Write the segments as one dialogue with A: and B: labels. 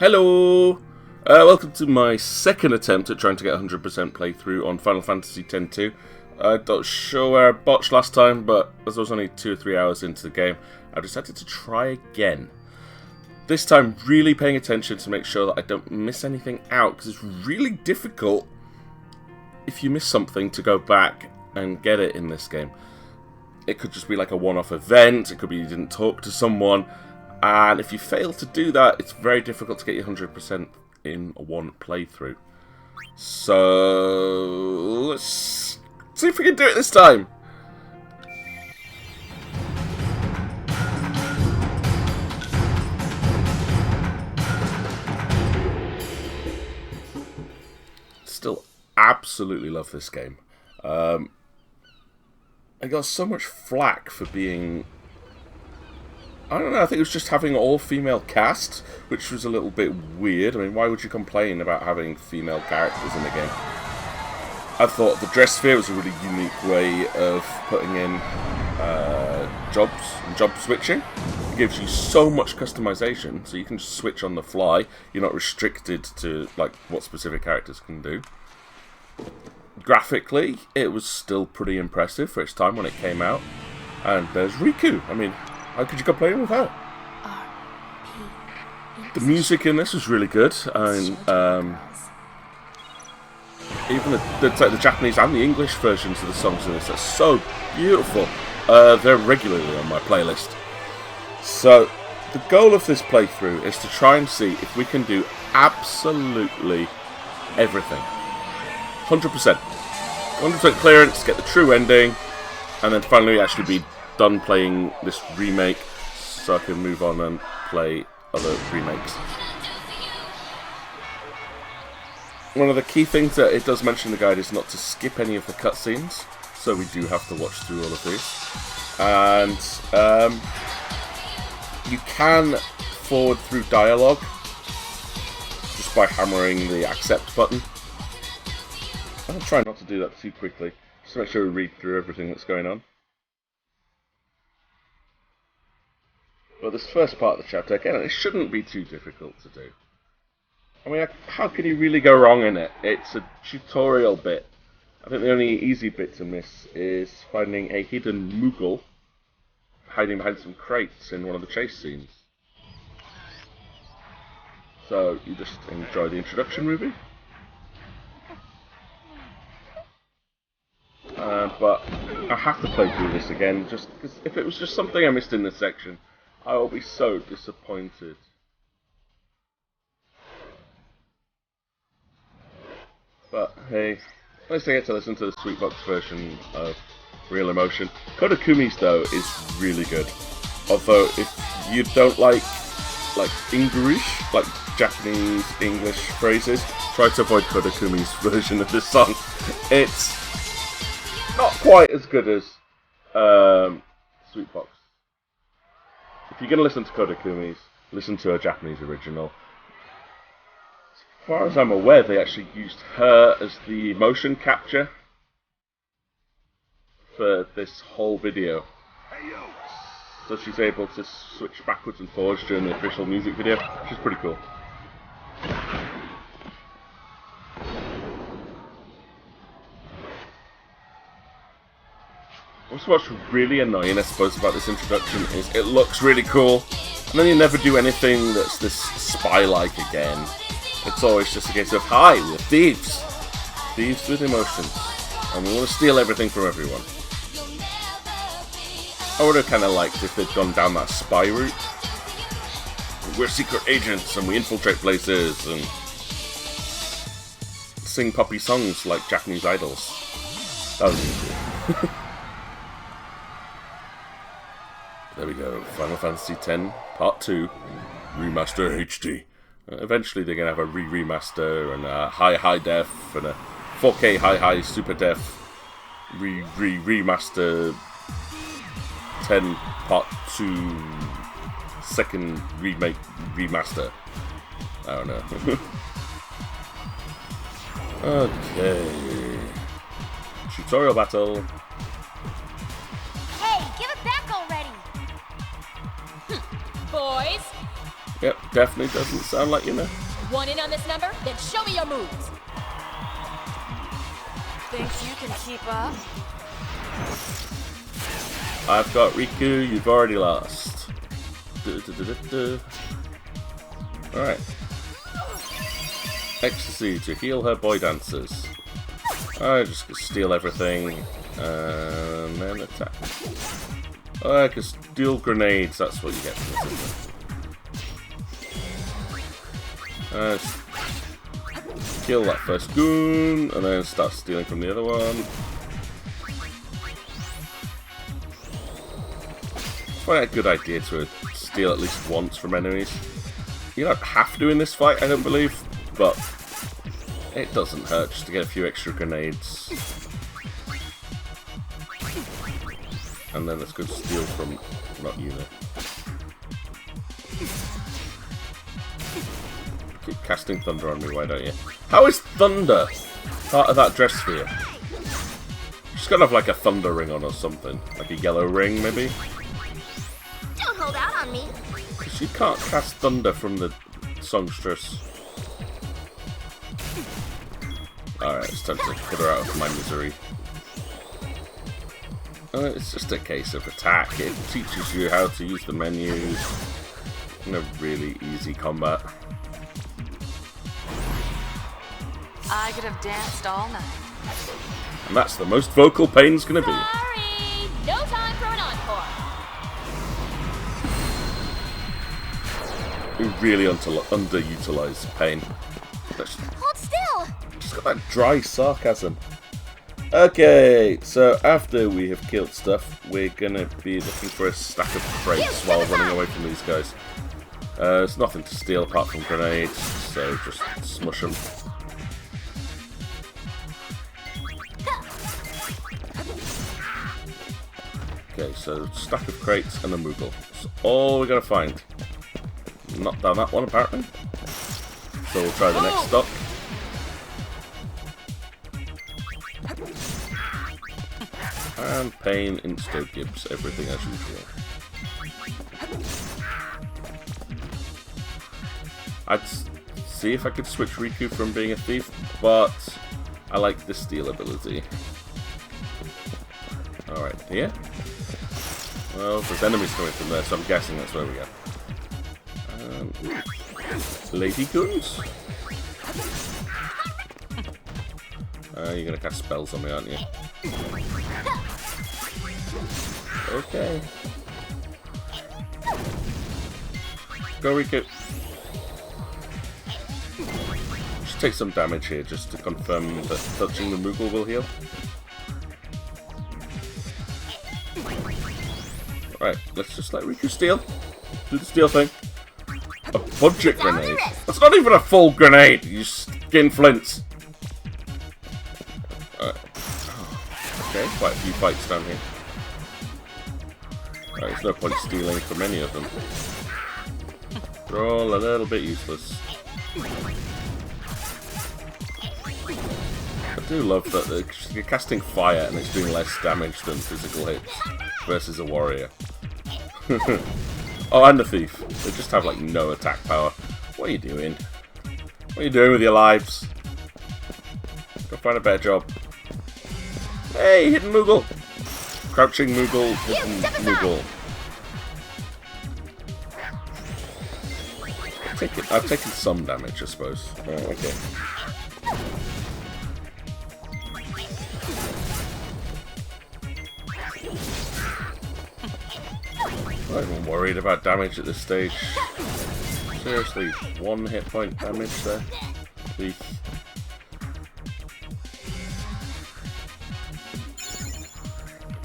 A: Hello! Welcome to my second attempt at trying to get 100% playthrough on Final Fantasy X-2. I'm not sure where I botched last time, but as I was only 2 or 3 hours into the game, I decided to try again. This time, really paying attention to make sure that I don't miss anything out, because it's really difficult if you miss something to go back and get it in this game. It could just be like a one-off event, it could be you didn't talk to someone, and if you fail to do that, it's very difficult to get you 100% in one playthrough. So, let's see if we can do it this time. Still absolutely love this game. I got so much flack for being... I don't know, I think it was just having an all-female cast, which was a little bit weird. I mean, why would you complain about having female characters in the game? I thought the dress sphere was a really unique way of putting in jobs and job switching. It gives you so much customization, so you can just switch on the fly. You're not restricted to like what specific characters can do. Graphically, it was still pretty impressive for its time when it came out. And there's Riku. I mean, how could you complain with that? The music in this was really good, and even the Japanese and the English versions of the songs in this are so beautiful. They're regularly on my playlist. So, the goal of this playthrough is to try and see if we can do absolutely everything. 100%. 100% clearance, get the true ending, and then finally actually be done playing this remake so I can move on and play other remakes. One of the key things that it does mention in the guide is not to skip any of the cutscenes, so we do have to watch through all of these. And you can forward through dialogue just by hammering the accept button. I'll try not to do that too quickly, just to make sure we read through everything that's going on. But this first part of the chapter, again, it shouldn't be too difficult to do. I mean, how can you really go wrong in it? It's a tutorial bit. I think the only easy bit to miss is finding a hidden Moogle hiding behind some crates in one of the chase scenes. So, you just enjoy the introduction movie. But I have to play through this again, just because if it was just something I missed in this section, I will be so disappointed. But hey, at least I get to listen to the Sweetbox version of Real Emotion. Kodakumi's though is really good. Although if you don't like English, like Japanese English phrases, try to avoid Kodakumi's version of this song. It's not quite as good as Sweetbox. If you're going to listen to Kodakumi's, listen to a Japanese original. As far as I'm aware, they actually used her as the motion capture for this whole video. So she's able to switch backwards and forwards during the official music video, which is pretty cool. What's really annoying, I suppose, about this introduction is it looks really cool, and then you never do anything that's this spy-like again. It's always just a case of, hi, we're thieves. Thieves with emotions. And we want to steal everything from everyone. I would have kind of liked if they'd gone down that spy route. We're secret agents and we infiltrate places and sing poppy songs like Japanese idols. That would be cool. There we go, Final Fantasy X Part 2 Remaster HD. Eventually they're going to have a remaster and a high def and a 4K high super def remaster 10 Part 2 second remake remaster. I don't know. Okay. Tutorial battle.
B: Hey, give it back already! Boys,
A: Yep, definitely doesn't sound like you know.
B: Want in on this number? Then show me your moves.
C: Think you can keep up?
A: I've got Riku, you've already lost. Alright. Ecstasy to heal her boy dancers. I just can steal everything and then attack. I can steal grenades, that's what you get from this, isn't it? Kill that first goon and then start stealing from the other one. It's quite a good idea to steal at least once from enemies. You don't have to in this fight, I don't believe, but it doesn't hurt just to get a few extra grenades. And then let's go steal from, not you though. Keep casting thunder on me, why don't you? How is thunder part of that dress sphere? She's got to have like a thunder ring on or something. Like a yellow ring, maybe?
B: Don't hold out on me.
A: She can't cast thunder from the songstress. Alright, it's time to put her out of my misery. It's just a case of attack. It teaches you how to use the menus in a really easy combat.
C: I could have danced all night.
A: And that's the most vocal Pain's gonna be.
B: Sorry, no time for an encore.
A: We really underutilized Pain.
B: Hold still.
A: Just got that dry sarcasm. Okay, so after we have killed stuff, we're gonna be looking for a stack of crates while running away from these guys. There's nothing to steal apart from grenades, so just smush them. Okay, so stack of crates and a Moogle. That's all we're gonna find. Not down that one apparently. So we'll try the next stop. And Pain insta-gives everything as usual. I'd see if I could switch Riku from being a thief, but I like the steal ability. Alright, here? Well, there's enemies coming from there, so I'm guessing that's where we go. Lady Goons? You're gonna cast spells on me, aren't you? Okay. Go, Riku. Just take some damage here just to confirm that touching the Moogle will heal. Right, let's just let Riku steal. Do the steal thing. A budget grenade. That's not even a full grenade, you skinflints. Okay, quite a few fights down here. There's no point stealing from any of them. They're all a little bit useless. I do love that you're casting fire and it's doing less damage than physical hits versus a warrior. Oh, and a thief. They just have like no attack power. What are you doing? What are you doing with your lives? Go find a better job. Hey, hidden Moogle! Crouching Moogle, hidden Moogle. I've taken some damage, I suppose. Oh, okay. I'm not even worried about damage at this stage. Seriously, 1 hit point damage there. Please.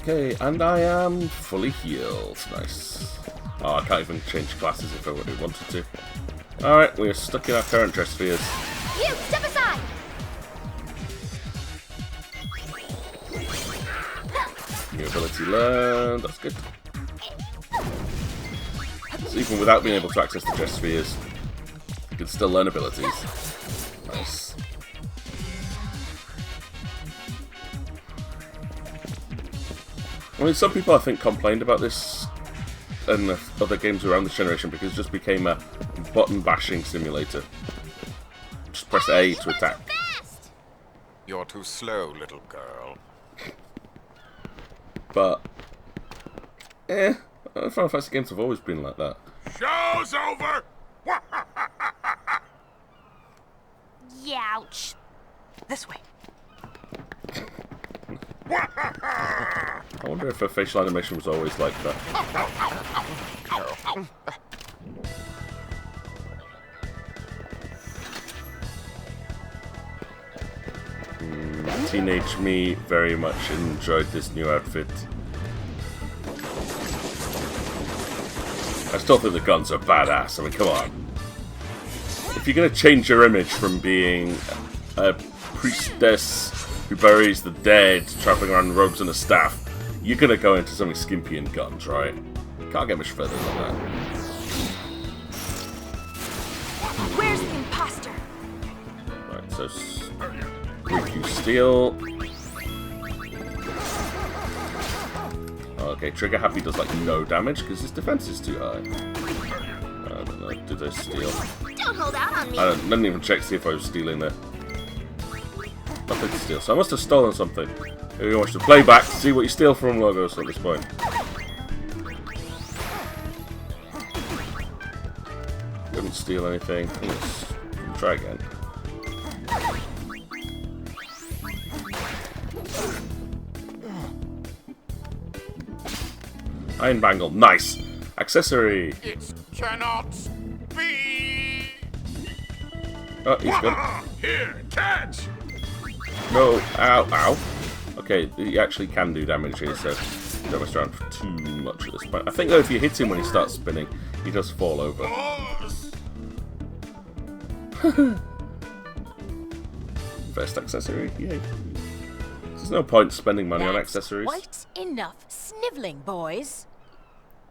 A: Okay, and I am fully healed. Nice. Oh, I can't even change classes if I really wanted to. Alright, we are stuck in our current dress spheres.
B: You, step aside!
A: New ability learned, that's good. So even without being able to access the dress spheres, you can still learn abilities. Nice. I mean, some people I think complained about this and the other games around this generation because it just became a button bashing simulator. Just press A to attack.
D: You're too slow, little girl.
A: But Final Fantasy games have always been like that.
D: Show's over!
B: Youch.
C: This way.
A: I wonder if her facial animation was always like that. Teenage me very much enjoyed this new outfit. I still think the guns are badass. I mean, come on. If you're going to change your image from being a priestess who buries the dead, traveling around in robes and a staff, you're going to go into something skimpy and guns, right? Can't get much further than that.
C: Where's the imposter?
A: Right, so Riku steal. Okay, Trigger Happy does like no damage because his defense is too high. I don't know, did I steal?
B: Don't hold out on me.
A: I didn't even check to see if I was stealing there. Nothing to steal, so I must have stolen something. Maybe you want to play back to see what you steal from logos at this point. Didn't steal anything. Let's try again. Iron Bangle, nice! Accessory!
D: It cannot be!
A: Oh, he's gone.
D: Here, catch!
A: No, ow, ow. Okay, he actually can do damage here, so don't mess around too much at this point. I think though if you hit him when he starts spinning, he does fall over. First accessory, yay. There's no point spending money on accessories.
E: Quite enough sniveling, boys.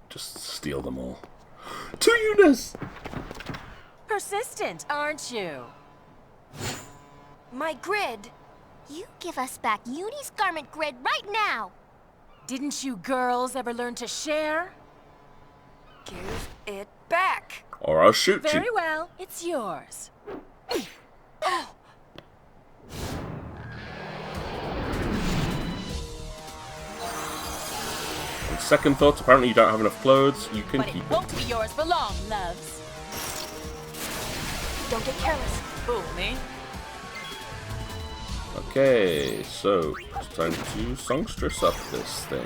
A: Just steal them all. 2 Unis!
E: Persistent, aren't you?
B: My grid. You give us back Uni's garment grid right now.
E: Didn't you girls ever learn to share?
C: Give it back.
A: Or I'll shoot
E: Very
A: you.
E: well, it's yours.
A: On second thoughts, apparently you don't have enough clothes. You can
E: But
A: keep
E: it
A: it.
E: won't be yours for long, loves.
C: Don't get careless.
E: Fool me.
A: Okay, so it's time to songstress up this thing.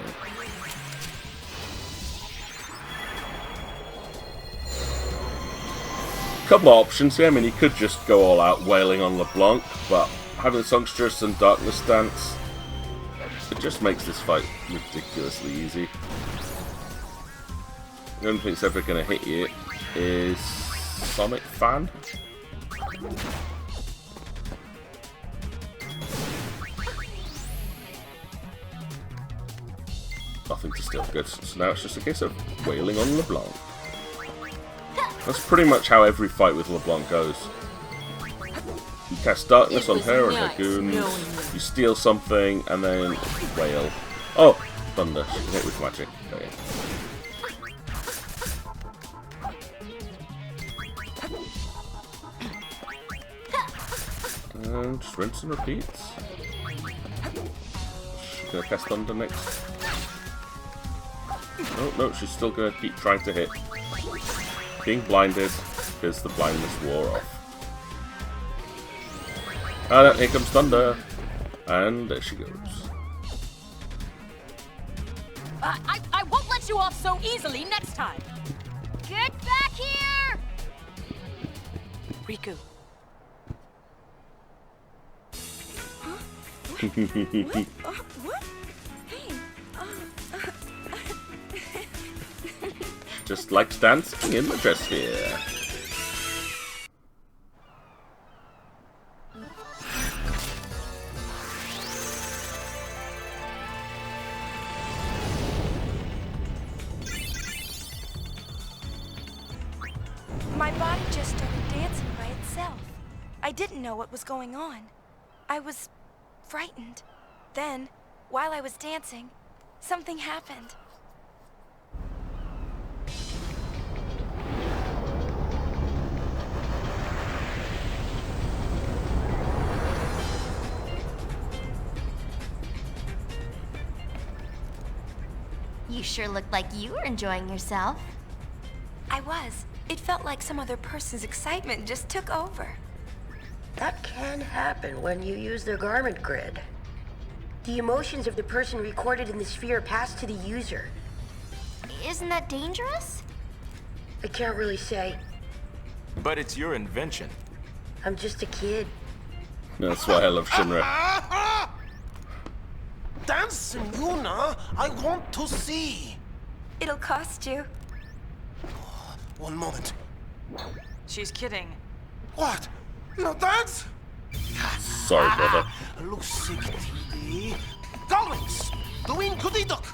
A: Couple of options here. I mean, he could just go all out wailing on LeBlanc, but having songstress and darkness dance, it just makes this fight ridiculously easy. The only thing that's ever going to hit you is Sonic Fan. Nothing to steal. Good. So now it's just a case of wailing on LeBlanc. That's pretty much how every fight with LeBlanc goes. You cast darkness on her and her goons, you steal something, and then wail. Oh! Thunder. She can hit with magic. Okay. And just rinse and repeat. She's gonna cast Thunder next. Oh no, she's still gonna keep trying to hit. Being blinded because the blindness wore off. And here comes Thunder. And there she goes.
E: I won't let you off so easily next time.
B: Get back here!
C: Riku.
B: What? Hey.
A: Just likes dancing in the dress here.
F: My body just started dancing by itself. I didn't know what was going on. I was frightened. Then, while I was dancing, something happened.
B: You sure looked like you were enjoying yourself.
F: I was. It felt like some other person's excitement just took over.
G: That can happen when you use the garment grid. The emotions of the person recorded in the sphere pass to the user.
B: Isn't that dangerous?
G: I can't really say.
H: But it's your invention.
G: I'm just a kid.
A: That's why I love Shinra.
I: Dancing, Yuna, I want to see.
F: It'll cost you.
I: One moment.
C: She's kidding.
I: What? No dance?
A: Sorry, brother.
I: Looks sick, TV. Goblins, doing goody duck.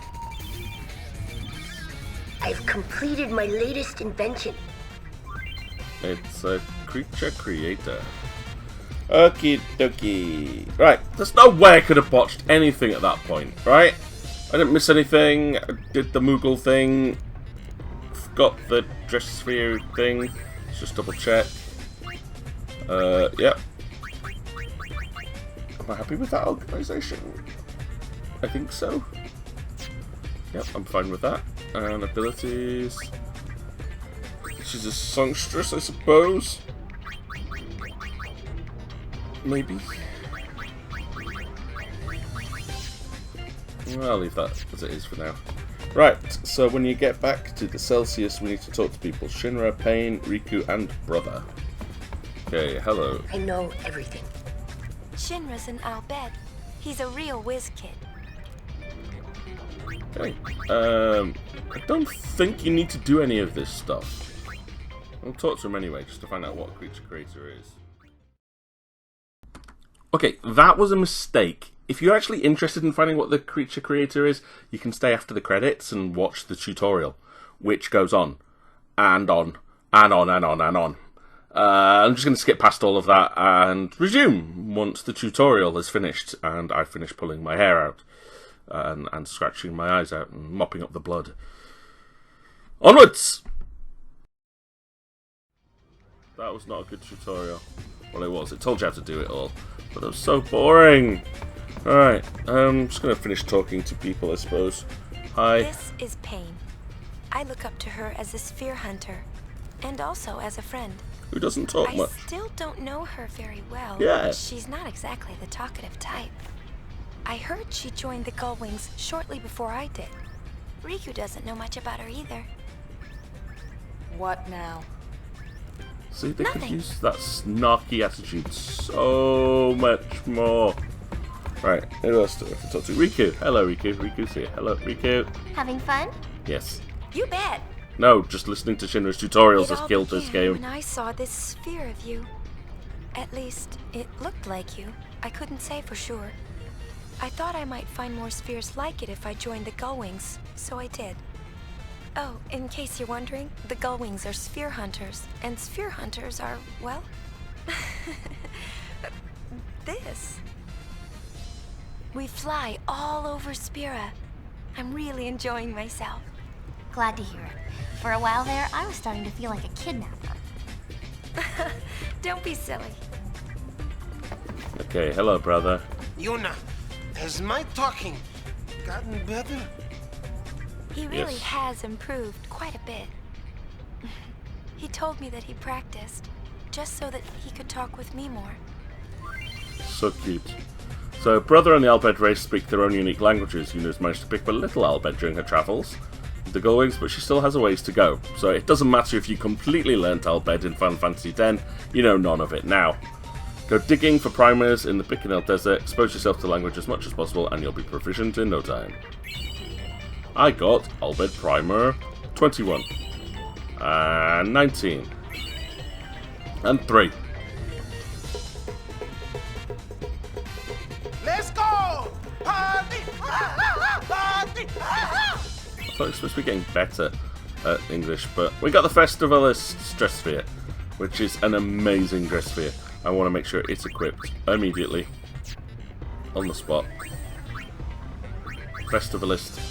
G: I've completed my latest invention.
A: It's a creature creator. Okie dokie. Right, there's no way I could have botched anything at that point, right? I didn't miss anything. I did the Moogle thing. Got the dress sphere thing. Let's just double check. Yep. Am I happy with that organisation? I think so. Yep, I'm fine with that. And abilities. She's a songstress, I suppose. Maybe. Well, I'll leave that as it is for now. Right, so when you get back to the Celsius, we need to talk to people. Shinra, Pain, Riku, and Brother. Okay, hello.
G: I know everything.
F: Shinra's an Al-Bed. He's a real whiz kid.
A: Okay, I don't think you need to do any of this stuff. I'll talk to him anyway, just to find out what Creature Creator is. Okay, that was a mistake. If you're actually interested in finding what the Creature Creator is, you can stay after the credits and watch the tutorial, which goes on, and on, and on, and on, and on. I'm just going to skip past all of that and resume once the tutorial is finished and I finish pulling my hair out and scratching my eyes out and mopping up the blood. Onwards! That was not a good tutorial. Well, it was. It told you how to do it all, but it was so boring. Alright, I'm just going to finish talking to people, I suppose. Hi.
F: This is Pain. I look up to her as a sphere hunter, and also as a friend.
A: Who doesn't talk
F: I
A: much?
F: still don't know her very well.
A: Yeah.
F: She's not exactly the talkative type. I heard she joined the Gullwings shortly before I did. Riku doesn't know much about her either.
C: What now?
A: See, they could
F: Nothing.
A: use that snarky attitude so much more. Right, who else do I have to talk to? Riku. Hello, Riku. Riku's here. Hello, Riku.
B: Having fun?
A: Yes.
F: You bet.
A: No, just listening to Shinra's tutorials
F: It
A: has
F: all
A: killed this
F: began
A: game.
F: when I saw this sphere of you. At least, it looked like you. I couldn't say for sure. I thought I might find more spheres like it if I joined the Gullwings, so I did. Oh, in case you're wondering, the Gullwings are sphere hunters, and sphere hunters are, well, this. We fly all over Spira. I'm really enjoying myself.
B: Glad to hear it. For a while there, I was starting to feel like a kidnapper.
F: Don't be silly.
A: Okay, hello, brother.
I: Yuna, has my talking gotten better?
F: He really
A: Yes.
F: has improved quite a bit. He told me that he practiced, just so that he could talk with me more.
A: So cute. So, Brother and the Albed race speak their own unique languages. Yuna's managed to pick up a little Albed during her travels with the Gullwings, but she still has a ways to go. So it doesn't matter if you completely learnt Albed in Final Fantasy X, you know none of it now. Go digging for primers in the Bikanel Desert, expose yourself to language as much as possible, and you'll be proficient in no time. I got Albed Primer 21. And 19. And 3.
I: Let's go! Party! Party!
A: I thought it was supposed to be getting better at English, but we got the Festivalist dress sphere, which is an amazing dress sphere. I want to make sure it's equipped immediately. On the spot. Festivalist.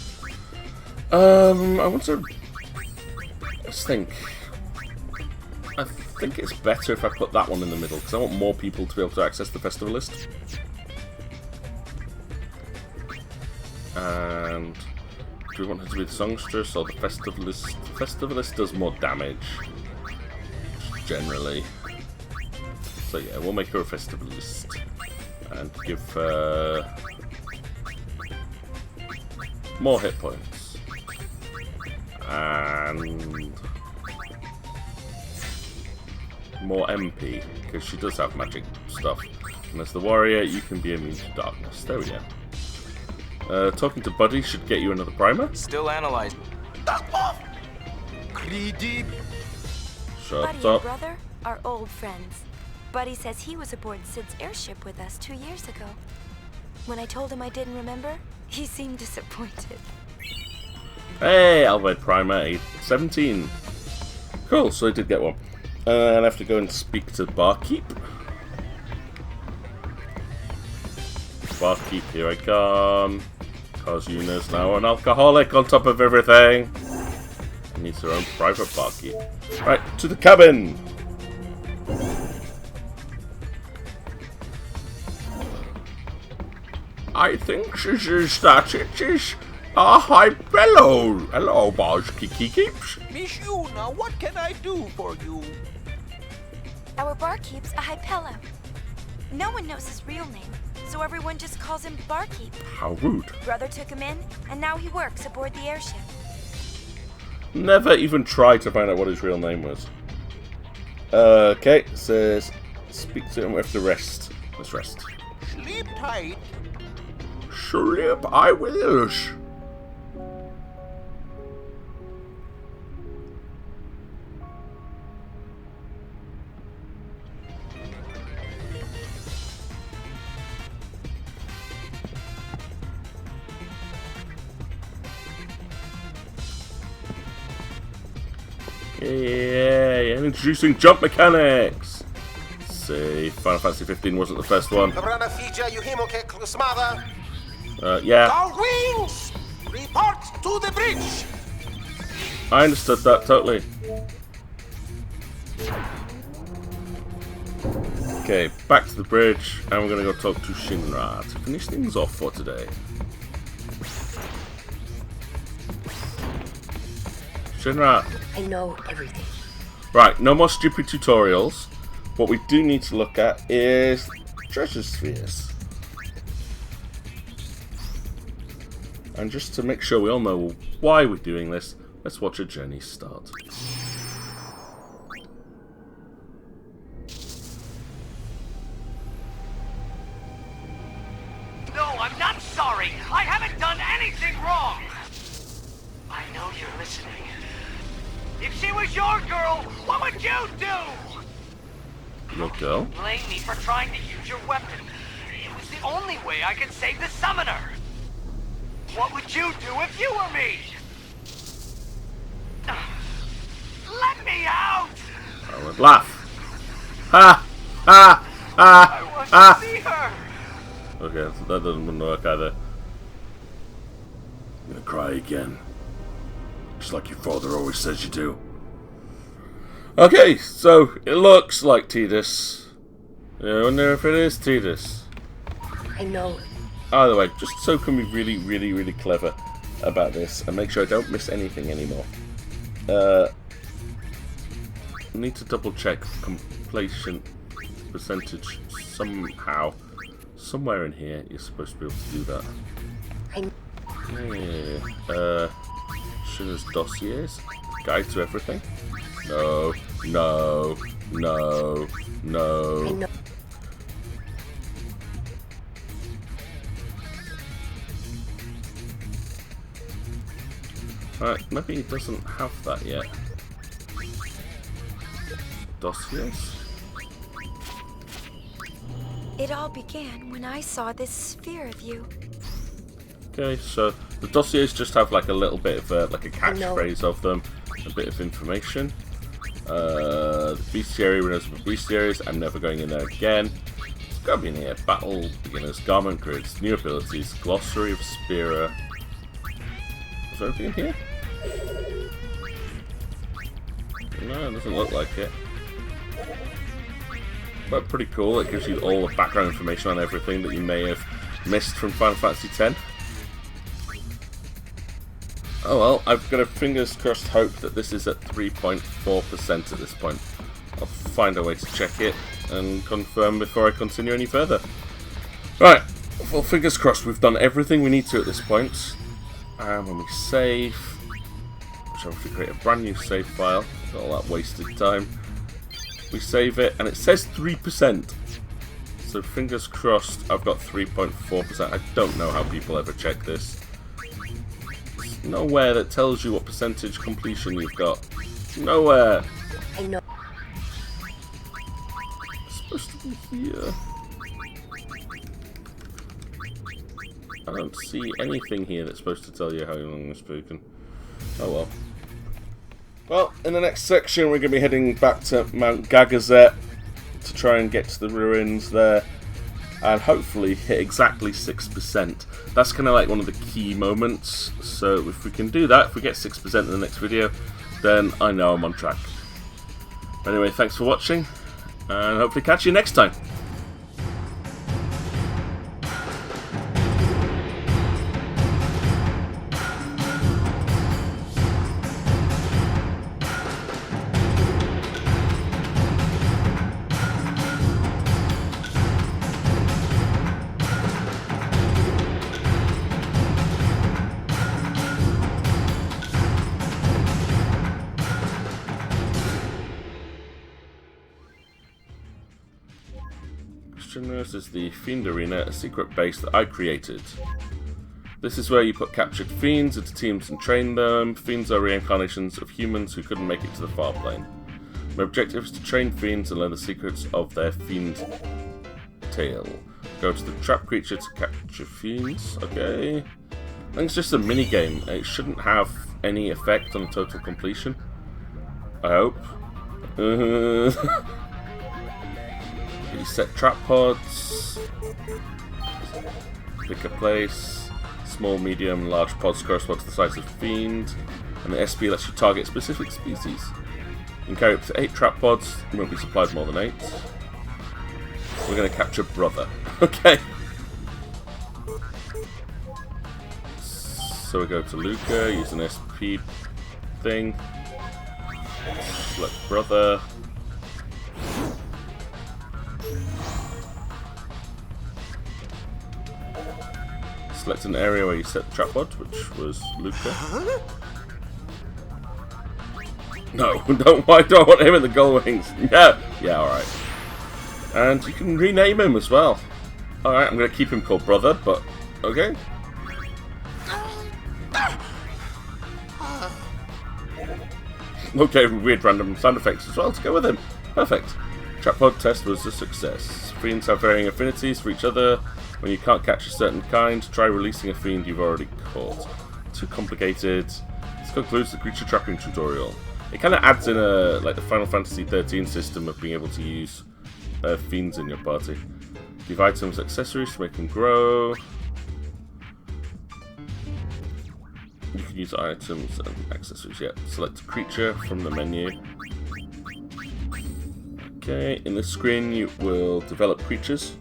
A: I want to... Let's think. I think it's better if I put that one in the middle, because I want more people to be able to access the Festivalist. And Do we want her to be the songstress or the festivalist? Festivalist does more damage, generally. So yeah, we'll make her a festivalist and give her more hit points and more MP because she does have magic stuff. And as the warrior, you can be immune to darkness. There we go. Talking to Buddy should get you another primer.
H: Still analyzing.
I: Greedy.
A: Shut
F: Buddy and
A: up.
F: brother are old friends. Buddy says he was aboard Sid's airship with us 2 years ago. When I told him I didn't remember, he seemed disappointed.
A: Hey, Alved Primer 17. Cool, so I did get one. And I have to go and speak to Barkeep. Barkeep, here I come. Because Yuna's now an alcoholic on top of everything. And needs her own private barkeep. Right, to the cabin! I think this is that it is. Hi, hello, Barge Kiki Keeps.
I: Miss Yuna, what can I do for you?
F: Our barkeep's a Hypello. No one knows his real name, so everyone just calls him Barkeep.
A: How rude.
F: Brother took him in, and now he works aboard the airship.
A: Never even tried to find out what his real name was. Okay, it says, speak to him, we have to rest. Let's rest.
I: Sleep tight.
A: Sleep, I will. Yay, and introducing jump mechanics! See, Final Fantasy 15 wasn't the first one. Yeah.
I: Our wings! Report to the bridge!
A: I understood that totally. Okay, back to the bridge, and we're gonna go talk to Shinra to finish things off for today. Shinra.
G: I know everything.
A: Right, no more stupid tutorials. What we do need to look at is treasure spheres. And just to make sure we all know why we're doing this, let's watch a journey start.
J: No, I'm not sorry. I haven't done anything wrong. I know you're listening. If she was your girl, what would you do?
A: Your girl?
J: Blame me for trying to use your weapon. It was the only way I could save the summoner. What would you do if you were me? Let me out!
A: I would laugh. Ha! Ha! Ha!
J: I want
A: Ha!
J: to see her!
A: Okay, that doesn't work either. I'm gonna cry again. Just like your father always says you do. Okay, so it looks like Tidus. I wonder if it is Tidus.
G: I know.
A: Either way, just so can be really, really, really clever about this and make sure I don't miss anything anymore. Need to double check completion percentage somehow. Somewhere in here you're supposed to be able to do that. Yeah. Shina's dossiers? Guide to everything? No, no, no, no. Right, maybe he doesn't have that yet. Dossiers?
F: It all began when I saw this sphere of you.
A: Okay, so the dossiers just have like a little bit of like a catchphrase of them, a bit of information. The bestiary, winners of bestiaries, I'm never going in there again. It's gotta be in here. Battle beginners, garment grids, new abilities, glossary of Spira. Is there anything in here? No, it doesn't look like it. But pretty cool, it gives you all the background information on everything that you may have missed from Final Fantasy X. Oh well, I've got a fingers crossed hope that this is at 3.4% at this point. I'll find a way to check it and confirm before I continue any further. Right, well, fingers crossed we've done everything we need to at this point. And when we save, which I'll create a brand new save file, all that wasted time. We save it, and it says 3%. So fingers crossed I've got 3.4%. I don't know how people ever check this. There's nowhere that tells you what percentage completion you've got. Nowhere.
G: I know.
A: It's supposed to be here. I don't see anything here that's supposed to tell you how long it's spoken. Oh well. Well, in the next section we're going to be heading back to Mount Gagazet to try and get to the ruins there and hopefully hit exactly 6%. That's kind of like one of the key moments, so if we can do that, if we get 6% in the next video, then I know I'm on track. Anyway, thanks for watching, and hopefully catch you next time. This is the Fiend Arena, a secret base that I created. This is where you put captured fiends into teams and train them. Fiends are reincarnations of humans who couldn't make it to the far plane. My objective is to train fiends and learn the secrets of their fiend tale. Go to the trap creature to capture fiends. Okay. I think it's just a mini game. It shouldn't have any effect on total completion. I hope. You set trap pods, pick a place, small, medium, large pods correspond to the size of fiend, and the SP lets you target specific species. You can carry up to 8 trap pods, you won't be supplied more than 8. We're going to capture Brother. Okay. So we go to Luca, use an SP thing, select Brother. Select an area where you set the trap pod, which was Luca. No, I don't want him in the gull wings. Yeah, alright. And you can rename him as well. Alright, I'm going to keep him called Brother, but okay. Okay, weird random sound effects as well to go with him. Perfect. Trap pod test was a success. Fiends have varying affinities for each other. When you can't catch a certain kind, try releasing a fiend you've already caught. Too complicated. This concludes the creature trapping tutorial. It kind of adds in like the Final Fantasy 13 system of being able to use fiends in your party. Give items, accessories to make them grow. You can use items and accessories. Yeah. Select a creature from the menu. Okay. In this screen, you will develop creatures.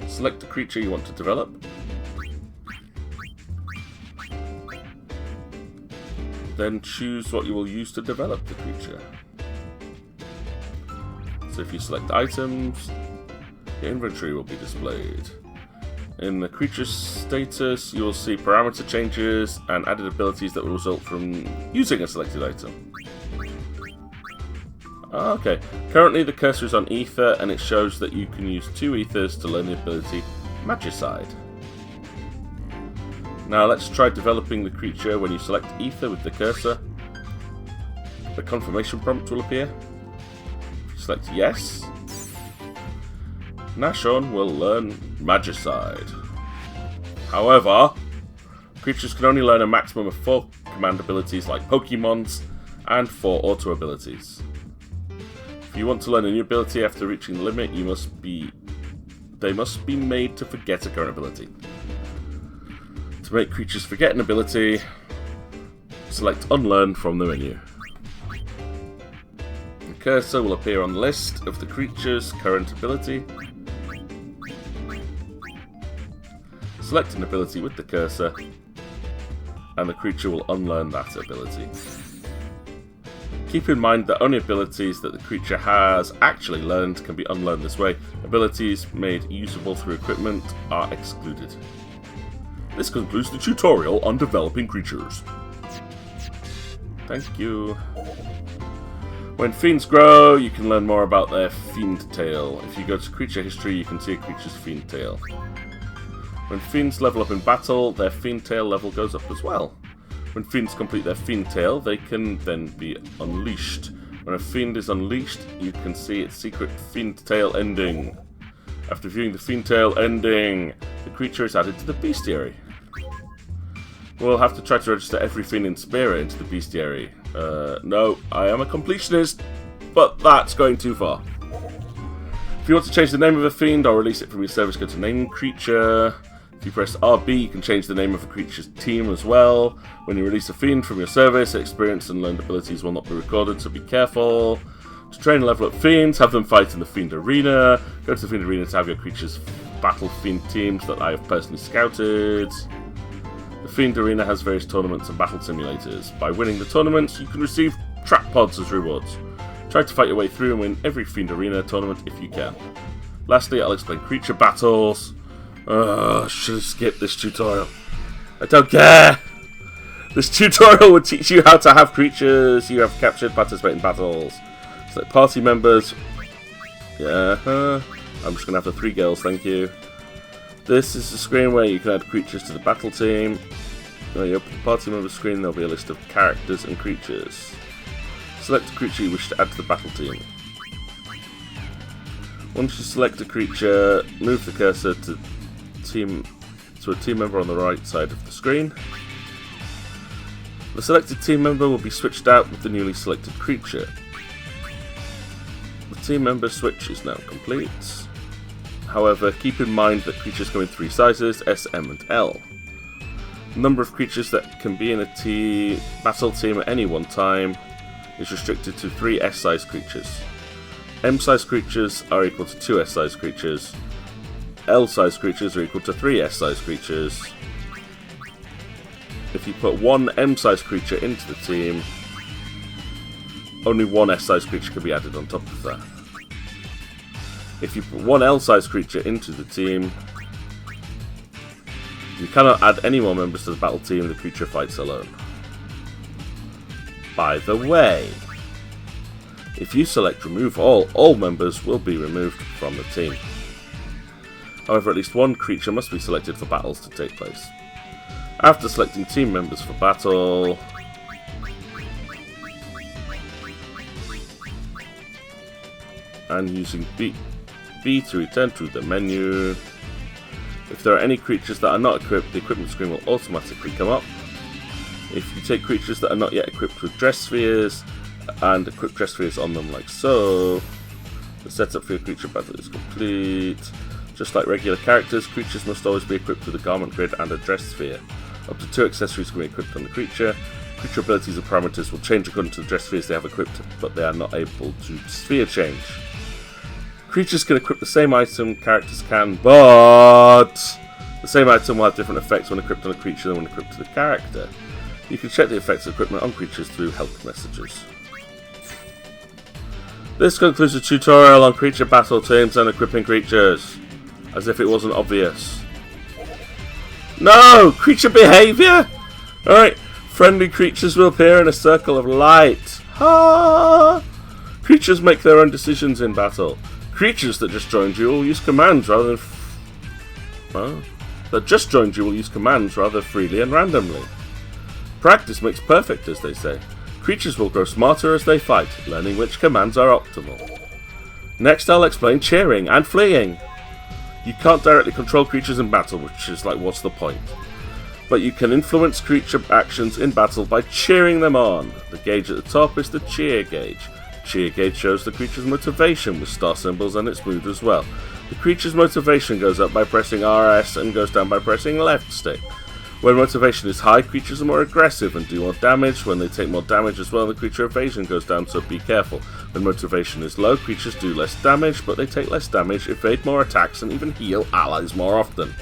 A: Select the creature you want to develop. Then choose what you will use to develop the creature. So if you select items, your inventory will be displayed. In the creature status, you will see parameter changes and added abilities that will result from using a selected item. Okay, currently the cursor is on Ether and it shows that you can use 2 Ethers to learn the ability Magicide. Now let's try developing the creature. When you select Ether with the cursor, the confirmation prompt will appear. Select yes. Nashorn will learn Magicide. However, creatures can only learn a maximum of 4 command abilities like Pokemons and 4 auto abilities. If you want to learn a new ability after reaching the limit, they must be made to forget a current ability. To make creatures forget an ability, select Unlearn from the menu. The cursor will appear on the list of the creature's current ability. Select an ability with the cursor and the creature will unlearn that ability. Keep in mind that only abilities that the creature has actually learned can be unlearned this way. Abilities made usable through equipment are excluded. This concludes the tutorial on developing creatures. Thank you. When fiends grow, you can learn more about their fiend tail. If you go to creature history, you can see a creature's fiend tail. When fiends level up in battle, their fiend tail level goes up as well. When fiends complete their fiend tail, they can then be unleashed. When a fiend is unleashed, you can see its secret fiend tail ending. After viewing the fiend tail ending, the creature is added to the bestiary. We'll have to try to register every fiend in Spira into the bestiary. No, I am a completionist, but that's going too far. If you want to change the name of a fiend or release it from your service, go to Name Creature. If you press RB, you can change the name of a creature's team as well. When you release a fiend from your service, experience and learned abilities will not be recorded, so be careful. To train and level up fiends, have them fight in the Fiend Arena. Go to the Fiend Arena to have your creature's battle fiend teams that I have personally scouted. The Fiend Arena has various tournaments and battle simulators. By winning the tournaments, you can receive trap pods as rewards. Try to fight your way through and win every Fiend Arena tournament if you can. Lastly, I'll explain creature battles. Should have skipped this tutorial. I don't care! This tutorial will teach you how to have creatures you have captured participate in battles. Select party members. Yeah, I'm just going to have the 3 girls, thank you. This is the screen where you can add creatures to the battle team. When you open the party member screen, there'll be a list of characters and creatures. Select a creature you wish to add to the battle team. Once you select a creature, move the cursor to a team member on the right side of the screen. The selected team member will be switched out with the newly selected creature. The team member switch is now complete. However, keep in mind that creatures come in 3 sizes, S, M and L. The number of creatures that can be in a battle team at any one time is restricted to 3 S-size creatures. M-size creatures are equal to 2 S-size creatures. L-size creatures are equal to 3 S-size creatures. If you put 1 M-size creature into the team, only 1 S-size creature can be added on top of that. If you put 1 L-size creature into the team, you cannot add any more members to the battle team, the creature fights alone. By the way, if you select remove all members will be removed from the team. However, at least 1 creature must be selected for battles to take place. After selecting team members for battle, and using B to return to the menu, if there are any creatures that are not equipped, the equipment screen will automatically come up. If you take creatures that are not yet equipped with dress spheres and equip dress spheres on them like so, the setup for your creature battle is complete. Just like regular characters, creatures must always be equipped with a garment grid and a dress sphere. Up to 2 accessories can be equipped on the creature. Creature abilities and parameters will change according to the dress spheres they have equipped, but they are not able to sphere change. Creatures can equip the same item, characters can, but the same item will have different effects when equipped on a creature than when equipped to the character. You can check the effects of equipment on creatures through help messages. This concludes the tutorial on creature battle teams and equipping creatures. As if it wasn't obvious. No! Creature behaviour! Alright, friendly creatures will appear in a circle of light. Ha! Creatures make their own decisions in battle. Creatures that just joined you will use commands rather than freely and randomly. Practice makes perfect, as they say. Creatures will grow smarter as they fight, learning which commands are optimal. Next I'll explain cheering and fleeing. You can't directly control creatures in battle, which is like, what's the point? But you can influence creature actions in battle by cheering them on. The gauge at the top is the cheer gauge. Cheer gauge shows the creature's motivation with star symbols and its mood as well. The creature's motivation goes up by pressing RS and goes down by pressing left stick. When motivation is high, creatures are more aggressive and do more damage. When they take more damage as well, the creature evasion goes down, so be careful. When motivation is low, creatures do less damage, but they take less damage, evade more attacks, and even heal allies more often.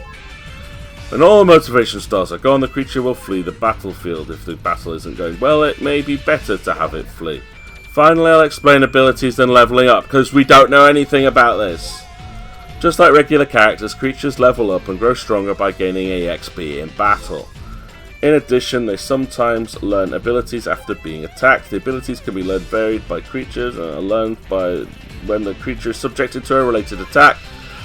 A: When all motivation stars are gone, the creature will flee the battlefield. If the battle isn't going well, it may be better to have it flee. Finally, I'll explain abilities and leveling up, because we don't know anything about this. Just like regular characters, creatures level up and grow stronger by gaining EXP in battle. In addition, they sometimes learn abilities after being attacked. The abilities can be learned varied by creatures and are learned by when the creature is subjected to a related attack.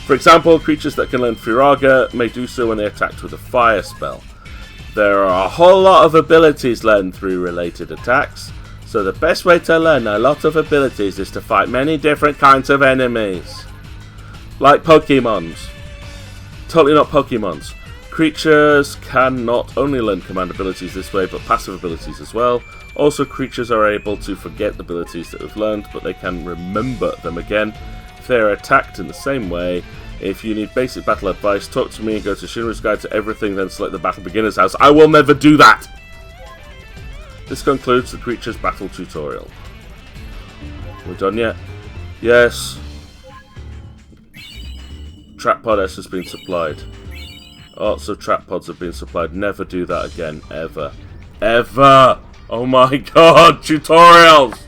A: For example, creatures that can learn Firaga may do so when they are attacked with a fire spell. There are a whole lot of abilities learned through related attacks, so the best way to learn a lot of abilities is to fight many different kinds of enemies. Like Pokemons. Totally not Pokemons. Creatures can not only learn command abilities this way, but passive abilities as well. Also, creatures are able to forget abilities that they've learned, but they can remember them again if they are attacked in the same way. If you need basic battle advice, talk to me and go to Shinra's Guide to Everything, then select the Battle Beginner's House. I will never do that! This concludes the creature's battle tutorial. We're done yet? Yes. Trap pod S has been supplied. Lots of trap pods have been supplied. Never do that again. Ever. Ever! Oh my god! Tutorials!